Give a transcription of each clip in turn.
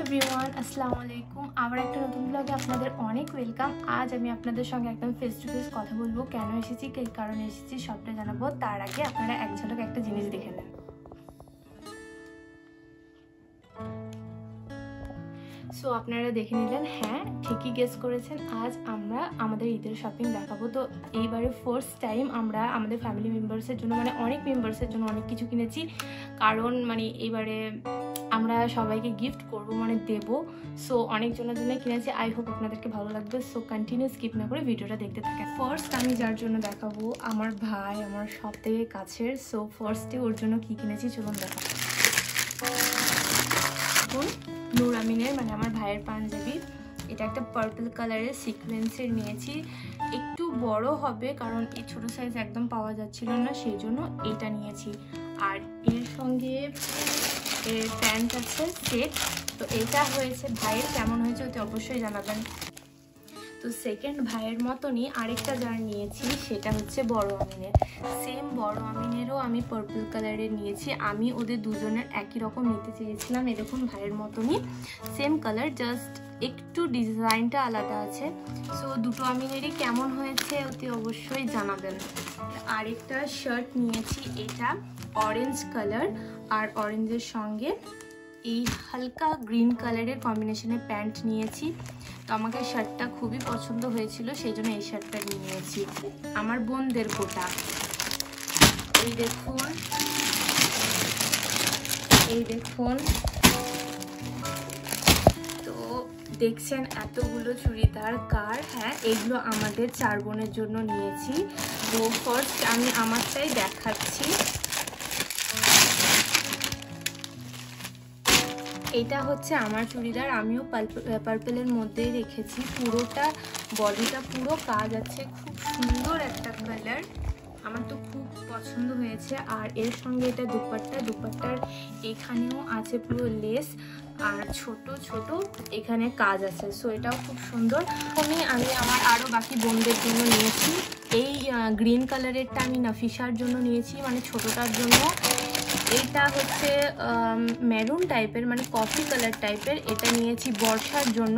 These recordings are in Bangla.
এভরিওয়ান, আসসালামু আলাইকুম। আবার একটা নতুন ব্লগে আপনাদের অনেক ওয়েলকাম। আজ আমি আপনাদের সঙ্গে একদম ফেস টু ফেস কথা বলবো। কেন এসেছি, কী কারণে এসেছি সবটা জানাবো। তার আগে আপনারা এক ঝলক একটা জিনিস দেখে নেন। সো আপনারা দেখে নিলেন, হ্যাঁ ঠিকই গেস করেছেন, আজ আমরা আমাদের ঈদের শপিং দেখাবো। তো এইবারে ফার্স্ট টাইম আমরা আমাদের ফ্যামিলি মেম্বার্সের জন্য অনেক মেম্বার্সের জন্য অনেক কিছু কিনেছি। কারণ এইবারে আমরা সবাইকে গিফট করব, দেব। সো অনেকজনের জন্য কিনেছি। আই হোপ আপনাদেরকে ভালো লাগবে। সো কন্টিনিউ স্কিপ না করে ভিডিওটা দেখতে থাকেন। ফার্স্ট আমি যার জন্য দেখাবো আমার ভাই, আমার সব থেকে কাছের। সো ফার্স্টে ওর জন্য কি কিনেছি চলুন দেখাবো। নূর আমিনের আমার ভাইয়ের পাঞ্জাবি। এটা একটা পার্পল কালারের সিকোয়েন্সের নিয়েছি। একটু বড় হবে কারণ এই ছোট সাইজ একদম পাওয়া যাচ্ছিল না, সেই জন্য এটা নিয়েছি। আর এর সঙ্গে এর প্যান্ট আছে সেট। তো এটা হয়েছে ভাইয়ের, কেমন হয়েছে ওতে অবশ্যই জানাবেন। তো সেকেন্ড ভাইয়ের মতনই আরেকটা যার নিয়েছি সেটা হচ্ছে বড় আমিনের। সেম বড় আমিনেরও আমি পার্পল কালারের নিয়েছি। আমি ওদের দুজনের একই রকম নিতে চেয়েছিলাম। এই দেখুন ভাইয়ের মতনই সেম কালার, জাস্ট একটু ডিজাইনটা আলাদা আছে। সো দুটো আমিনেরই কেমন হয়েছে ওতে অবশ্যই জানাবেন। আরেকটা শার্ট নিয়েছি, এটা অরেঞ্জ কালার আর অরেঞ্জের সঙ্গে এই হালকা গ্রিন কালারের কম্বিনেশনের প্যান্ট নিয়েছি। তো আমাকে শার্টটা খুবই পছন্দ হয়েছিল, সেই জন্য এই শার্টটা নিয়েছি। আমার বোনদের গোটা, এই দেখুন। তো দেখছেন এতগুলো চুড়িদার কার? হ্যাঁ, এগুলো আমাদের 4 বোনের জন্য নিয়েছি। তো ফার্স্ট আমি আমারটাই দেখাচ্ছি। এটা হচ্ছে আমার চুড়িদার, আমিও পার্পলের মধ্যেই রেখেছি। পুরোটা বডিটা পুরো কাজ আছে, খুব সুন্দর একটা কালার, আমার তো খুব পছন্দ হয়েছে। আর এর সঙ্গে এটা দুপাট্টার এখানেও আছে পুরো লেস আর ছোট ছোট এখানে কাজ আছে। সো এটাও খুব সুন্দর। আমি আমার আরও বাকি বোনদের জন্য নিয়েছি। এই গ্রিন কালারেরটা আমি নাফিসার জন্য নিয়েছি, ছোটটার জন্য। এটা হচ্ছে মেরুন টাইপের, কফি কালার টাইপের। এটা নিয়েছি বর্ষার জন্য।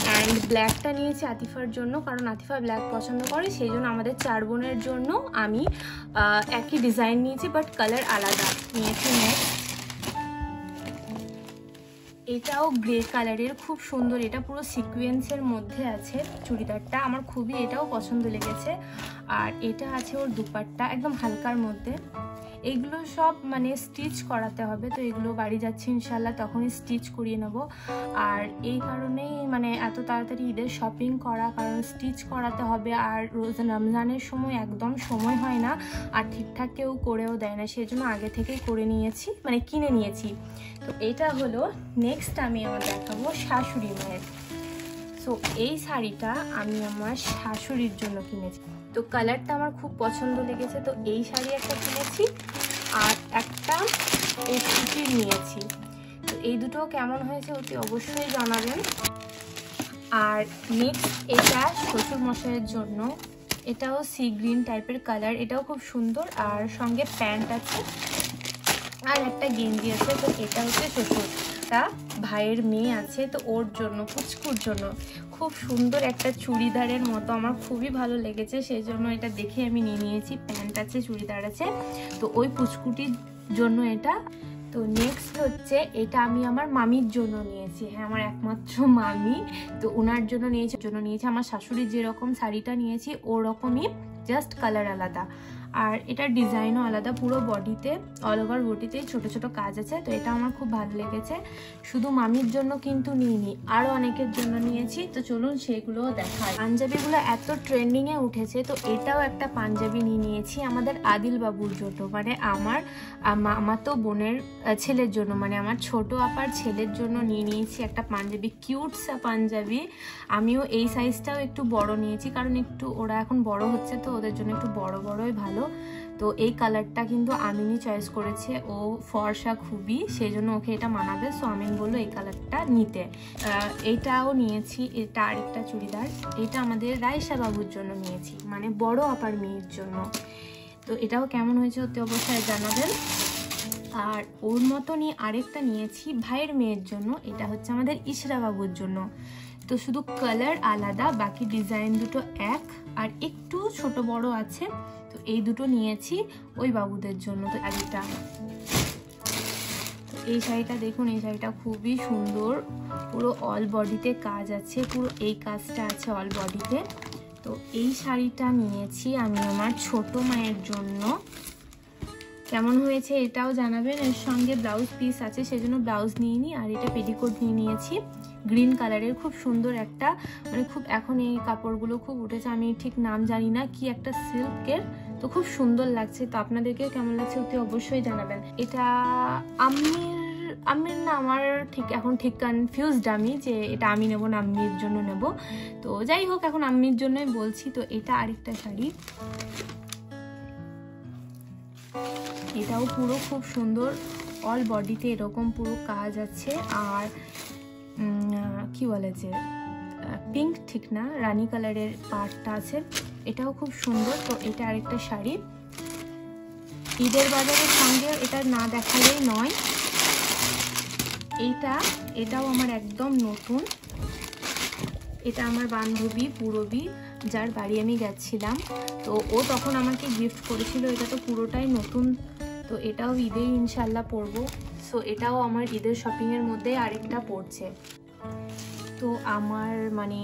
অ্যান্ড ব্ল্যাকটা নিয়েছি আতিফার জন্য, কারণ আতিফা ব্ল্যাক পছন্দ করে, সেই জন্য আমাদের 4 বোনের জন্য আমি একই ডিজাইন নিয়েছি, বাট কালার আলাদা নিয়েছি। এটাও গ্রে কালারের, খুব সুন্দর। এটা পুরো সিকোয়েন্সের মধ্যে আছে চুড়িদারটা, আমার খুবই এটাও পছন্দ লেগেছে। আর এটা আছে ওর দুপাট্টা, একদম হালকার মধ্যে। এগুলো সব স্টিচ করাতে হবে, তো এগুলো বাড়ি যাচ্ছি ইনশাল্লাহ, তখনই স্টিচ করিয়ে নেব। আর এই কারণেই এত তাড়াতাড়ি ঈদের শপিং করা, কারণ স্টিচ করাতে হবে। আর রমজানের সময় একদম সময় হয় না, আর ঠিকঠাক কেউ করেও দেয় না, সেই জন্য আগে থেকেই করে নিয়েছি, কিনে নিয়েছি। তো এটা হলো নেক্সট আমি আমার দেখাবো শাশুড়ি মায়ের। সো এই শাড়িটা আমি আমার শাশুড়ির জন্য কিনেছি। তো কালারটা আমার খুব পছন্দ লেগেছে, তো এই শাড়ি একটা কিনেছি আর একটা এই সুতির নিয়েছি। তো এই দুটো কেমন হয়েছে ওটি অবশ্যই জানাবেন। আর নেক্সট এটা শ্বশুর মশাইয়ের জন্য, এটাও সি গ্রিন টাইপের কালার, এটাও খুব সুন্দর। আর সঙ্গে প্যান্ট আছে আর একটা গেঞ্জি আছে। তো এটা হচ্ছে শ্বশুরটা, ভাইয়ের মেয়ে আছে, তো ওর জন্য, পুচকুর জন্য খুব সুন্দর একটা চুড়িদারের মতো, আমার খুবই ভালো লেগেছে, সেই জন্য এটা দেখে আমি নিয়ে নিয়েছি। প্যান্ট আছে, চুড়িদার আছে, তো ওই পুচকুটির জন্য এটা। তো নেক্সট হচ্ছে এটা আমি আমার মামির জন্য নিয়েছি। হ্যাঁ, আমার একমাত্র মামি, তো ওনার জন্য নিয়েছি। আমার শাশুড়ির যেরকম শাড়িটা নিয়েছি ওরকমই, জাস্ট কালার আলাদা। আর এটার ডিজাইনও আলাদা, পুরো বডিতে, অল ওভার বডিতে ছোট ছোট কাজ আছে। তো এটা আমার খুব ভালো লেগেছে। শুধু মামির জন্য কিন্তু নিইনি, আরও অনেকের জন্য নিয়েছি। তো চলুন সেগুলোও দেখাই। পাঞ্জাবিগুলো এত ট্রেন্ডিংয়ে উঠেছে, তো এটাও একটা পাঞ্জাবি নিয়েছি আমাদের আদিল বাবুর জন্য, আমার মামাতো বোনের ছেলের জন্য, আমার ছোট আপার ছেলের জন্য নিয়েছি একটা পাঞ্জাবি, কিউটসা পাঞ্জাবি। আমিও এই সাইজটাও একটু বড় নিয়েছি, কারণ একটু ওরা এখন বড় হচ্ছে, তো ওদের জন্য একটু বড়ই ভালো। তো এই কালারটা কিন্তু আমিনই চয়েস করেছে, ও ফর্সা খুবই, সেই জন্য ওকে এটা মানাবে। সো আমিন বললো এই কালারটা নিতে। এইটাও নিয়েছি। এটা আরেকটা চুড়িদার, এটা আমাদের রাইসা বাবুর জন্য নিয়েছি, বড় আপার মেয়ের জন্য। তো এটাও কেমন হয়েছে ওতে অবশ্যই জানাবেন। আর ওর মতনই আরেকটা নিয়েছি ভাইয়ের মেয়ের জন্য, এটা হচ্ছে আমাদের ইশরা বাবুর জন্য। তো শুধু কালার আলাদা, বাকি ডিজাইন দুটো এক, আর একটু ছোট বড় আছে। তো এই দুটো নিয়েছি ওই বাবুদের জন্য। তো আরেকটা এই শাড়িটা দেখুন, এই শাড়িটা খুবই সুন্দর, পুরো অল বডিতে কাজ আছে, পুরো এই কাজটা আছে অল বডিতে। তো এই শাড়িটা নিয়েছি আমি আমার ছোট মায়ের জন্য। কেমন হয়েছে এটাও জানাবেন। এর সঙ্গে ব্লাউজ পিস আছে, সেজন্য ব্লাউজ নিয়ে নিই। আর এটা পেটিকোট নিয়ে নিয়েছি গ্রিন কালারের, খুব সুন্দর একটা, মানে খুব এখন এই কাপড়গুলো খুব উঠেছে, আমি ঠিক নাম জানি না, কি একটা সিল্কের, তো খুব সুন্দর লাগছে। তো আপনাদেরকে কেমন লাগছে অতি অবশ্যই জানাবেন। এটা আম্মির না, আমার এখন ঠিক কনফিউজড আমি যে এটা আমি নেবো না আম্মির জন্য নেব। তো যাই হোক, এখন আম্মির জন্যই বলছি। তো এটা আরেকটা শাড়ি, এটাও পুরো খুব সুন্দর, অল বডিতে এরকম পুরো কাজ আছে। আর কি বলে যে পিঙ্ক ঠিক না, রানী কালারের পার্টটা আছে, এটাও খুব সুন্দর। তো এটা আরেকটা শাড়ি, ঈদের বাজারের সঙ্গে এটা না দেখালেই নয়। এটাও আমার একদম নতুন, এটা আমার বান্ধবী পূরবী, যার বাড়ি আমি গেছিলাম, তো ও তখন আমাকে গিফট করেছিল। এটা তো পুরোটাই নতুন। তো এটাও ঈদে ইনশাল্লাহ পরবো। সো এটাও আমার ঈদের শপিংয়ের মধ্যে আরেকটা পড়ছে। তো আমার মানে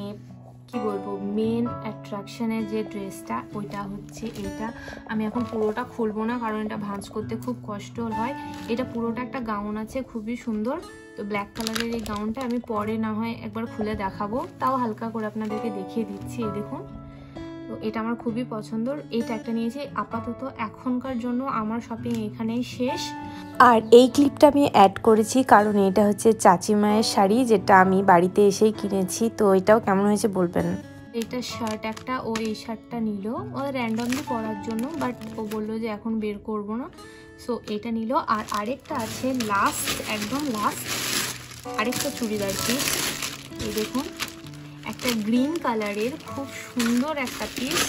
কি বলবো, মেন অ্যাট্রাকশনের যে ড্রেসটা ওইটা হচ্ছে এটা। আমি এখন পুরোটা খুলবো না, কারণ এটা ভাঁজ করতে খুব কষ্ট হয়। এটা পুরোটা একটা গাউন আছে, খুবই সুন্দর। তো ব্ল্যাক কালারের এই গাউনটা আমি পরে না হয় একবার খুলে দেখাবো, তাও হালকা করে আপনাদেরকে দেখিয়ে দিচ্ছি। এই দেখুন, তো এটা আমার খুবই পছন্দর। এইটা একটা নিয়েছি। আপাতত এখনকার জন্য আমার শপিং এখানেই শেষ। আর এই ক্লিপটা আমি অ্যাড করেছি কারণ এটা হচ্ছে চাচি মায়ের শাড়ি, যেটা আমি বাড়িতে এসেই কিনেছি। তো এটাও কেমন হয়েছে বলবেন। এটা শার্ট একটা, ও এই শার্টটা নিল ও র্যান্ডমলি পরার জন্য, বাট ও বললো যে এখন বের করব না, সো এটা নিল। আর আরেকটা আছে লাস্ট, একদম লাস্ট আরেকটা চুড়িদার পিস। এই দেখুন, একটা গ্রিন কালারের খুব সুন্দর একটা পিস।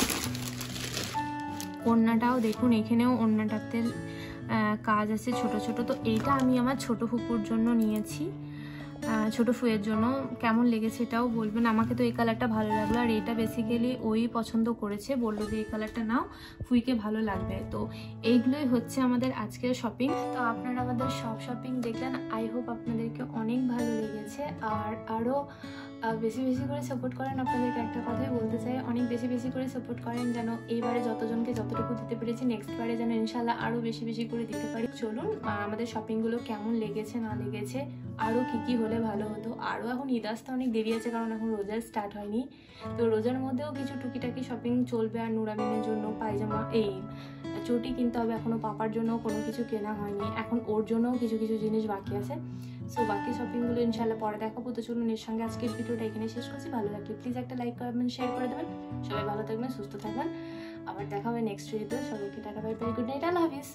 ওড়নাটাও দেখুন, এখানেও ওড়নাটাতে কাজ আছে ছোট ছোট। তো এইটা আমি আমার ছোট ফুপুর জন্য নিয়েছি, ছোট ফুয়ের জন্য। কেমন লেগেছে এটাও বলবেন। আমাকে তো এই কালারটা ভালো লাগলো, আর এটা বেসিক্যালি ওই পছন্দ করেছে, বললো যে এই কালারটা নাও, ফুইকে ভালো লাগবে। তো এইগুলোই হচ্ছে আমাদের আজকের শপিং। তো আপনারা আমাদের সব শপিং দেখলেন, আই হোপ আপনাদেরকে অনেক ভালো লেগেছে। আর আরও বেশি বেশি করে সাপোর্ট করেন। আপনাদেরকে একটা কথাই বলতে চাই, অনেক বেশি বেশি করে সাপোর্ট করেন, যেন এইবারে যতজনকে যতটুকু দিতে পেরেছি নেক্সট বারে যেন ইনশাল্লাহ আরও বেশি বেশি করে দিতে পারি। চলুন আমাদের শপিংগুলো কেমন লেগেছে না লেগেছে, আরও কী কী হলে ভালো হতো। আরও এখন ঈদ আসতে অনেক দেরি আছে, কারণ এখন রোজা স্টার্ট হয়নি। তো রোজার মধ্যেও কিছু টুকিটাকি শপিং চলবে। আর নুরামিনের জন্য পায়জামা, এই চটি কিনতে হবে, এখনও পাপার জন্য কোনো কিছু কেনা হয়নি, এখন ওর জন্যও কিছু কিছু জিনিস বাকি আছে। সো বাকি শপিংগুলো ইনশাল্লাহ পরে দেখাবো। তো চলুন এর সঙ্গে আজকের ভিডিওটা এখানে শেষ করছি। ভালো লাগলে প্লিজ একটা লাইক করবেন, শেয়ার করে দেবেন। সবাই ভালো থাকবেন, সুস্থ থাকবেন। আবার দেখা হবে নেক্সট ভিডিওতে। সবাইকে টাটা, বাই বাই, গুড নাইট, আল্লাহ হাফিজ।